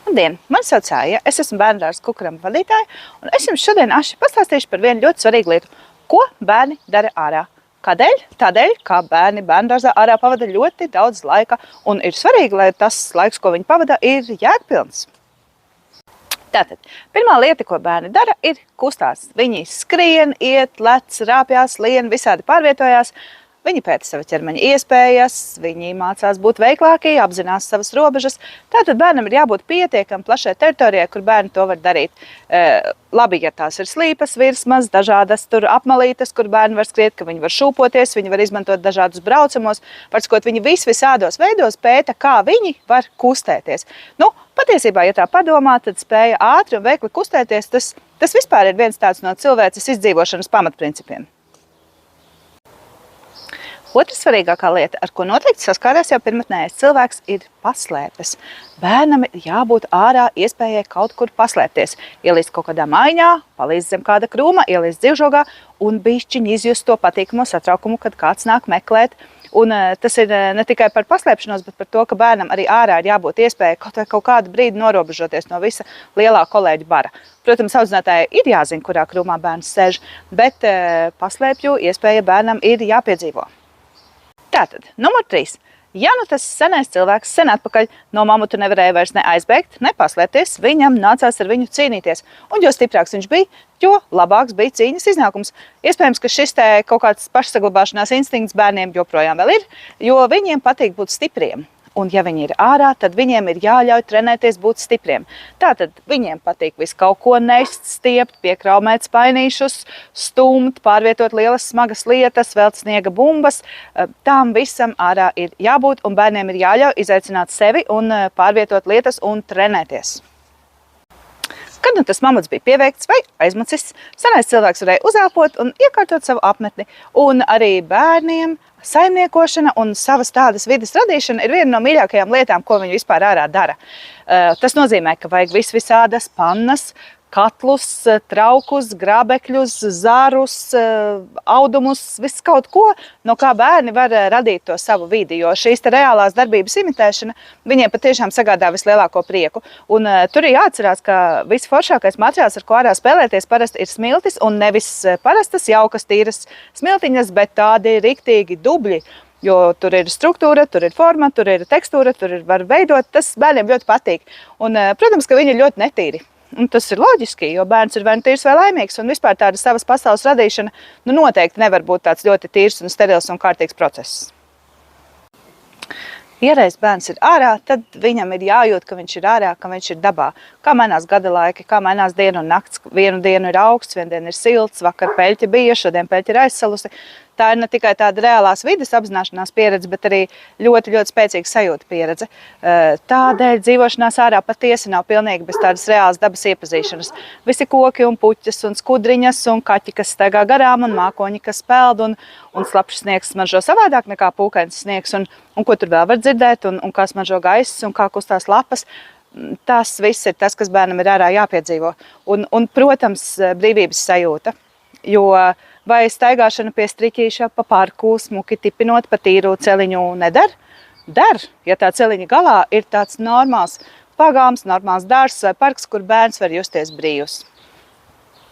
Labdien, mani sauc Aija, es esmu bērnudārza Kukuram vadītāja, un es jums šodien pastāstīšu par vienu ļoti svarīgu lietu. Ko bērni dara ārā? Kādēļ? Tādēļ, kā bērni bērnudārzā ārā pavada ļoti daudz laika, un ir svarīgi, lai tas laiks, ko viņi pavada, ir jēgpilns. Tātad, pirmā lieta, ko bērni dara, ir kustās. Viņi skrien, iet, lec, rāpjās, lien, visādi pārvietojās. Viņi pēta sava ķermeņa iespējas, viņi mācās būt veiklāki, apzinās savas robežas. Tātad bērnam ir jābūt pietiekami plašai teritorijai, kur bērni to var darīt. Labi, ja tās ir slīpas, virsmas, dažādas tur apmalītes, kur bērni var skriet, ka viņi var šūpoties, viņi var izmantot dažādus braucamos. Varskot, viņi visādos veidos pēta, kā viņi var kustēties. Patiesībā, ja tā padomā, tad spēja ātri un veikli kustēties, tas vispār ir viens tāds no cilvēces izdzīvošanas pamatprincipiem. Otra svarīgākā lieta, ar ko noteikti saskārās jau pirmotnējais cilvēks, ir paslēpes. Bērnam ir jābūt ārā iespējai kaut kur paslēpties. Ielīst kaut kādā maiņā, palīdz zem kāda krūma, ielīst dzīvžogā un bišķiņi izjust to patīkamo satraukumu, kad kāds nāk meklēt. Un tas ir ne tikai par paslēpšanos, bet par to, ka bērnam arī ārā ir jābūt iespējai kaut kādu brīdi norobežoties no visa lielā kolēģa bara. Protams, audzinātājai ir jāzina, kurā krūmā bērns sēž, bet paslēpju iespēja bērnam ir jāpiedzīvo. Tātad, numur 3. Ja tas senais cilvēks sen atpakaļ no mamutu nevarēja vairs ne aizbēgt, ne paslēpties, viņam nācās ar viņu cīnīties. Un jo stiprāks viņš bija, jo labāks bija cīņas iznākums. Iespējams, ka šis kaut kāds pašsaglabāšanās instinkts bērniem joprojām vēl ir, jo viņiem patīk būt stipriem. Un ja viņi ir ārā, tad viņiem ir jāļauj trenēties būt stipriem. Tātad viņiem patīk visu kaut ko nest, stiept, piekraumēt spainīšus, stumt, pārvietot lielas smagas lietas, velt sniega bumbas. Tām visam ārā ir jābūt un bērniem ir jāļauj izaicināt sevi un pārvietot lietas un trenēties. Kad tas mamuts bija pieveikts vai aizmucis, senais cilvēks varēja uzelpot un iekārtot savu apmetni. Un arī bērniem saimniekošana un savas tādas vides radīšana ir viena no mīļākajām lietām, ko viņi vispār ārā dara. Tas nozīmē, ka vajag visādas pannas, katlus, traukus, grābekļus, zarus, audumus, visu kaut ko, no kā bērni var radīt to savu vidi, jo šīs reālās darbības imitēšana viņiem patiešām sagādā vislielāko prieku. Un tur ir jāatcerās, ka visforšākais materiāls, ar ko ārā spēlēties, parasti ir smiltis, un nevis parastas jaukas tīras smiltiņas, bet tādi riktīgi dubļi, jo tur ir struktūra, tur ir forma, tur ir tekstūra, tur var veidot, tas bērniem ļoti patīk. Un, protams, ka viņi ir ļoti netīri. Un tas ir loģiski, jo bērns ir vai nu tīrs vai laimīgs, un vispār tāda savas pasaules radīšana noteikti nevar būt tāds ļoti tīrs un sterils un kārtīgs process. Ja reiz bērns ir ārā, tad viņam ir jājūt, ka viņš ir ārā, ka viņš ir dabā. Kā mainās gada laiki, kā mainās diena un nakts. Vienu dienu ir augsts, vienu dienu ir silts, vakar peļķe bija, šodien peļķe ir aizsalusi. Tā ir ne tikai tāda reālās vides apzināšanās pieredze, bet arī ļoti, ļoti spēcīga sajūta pieredze. Tādēļ dzīvošanās ārā patiesi nav pilnīgi bez tādas reālas dabas iepazīšanas. Visi koki un puķas un skudriņas un kaķi, kas staigā garām un mākoņi, kas peld un slapšs sniegs smaržo savādāk nekā pūkains sniegs un ko tur vēl var dzirdēt un kā smaržo gaiss un kā kustās lapas. Tas viss ir tas, kas bērnam ir ārā jāpiedzīvo. Un protams, brīvības sajūta, jo vai staigāšana pie striķīša pa parku, smuki tipinot pa tīru celiņu nedara? Der, ja tā celiņa galā ir tāds normāls pagāms, normāls dārzs vai parks, kur bērns var justies brīvs.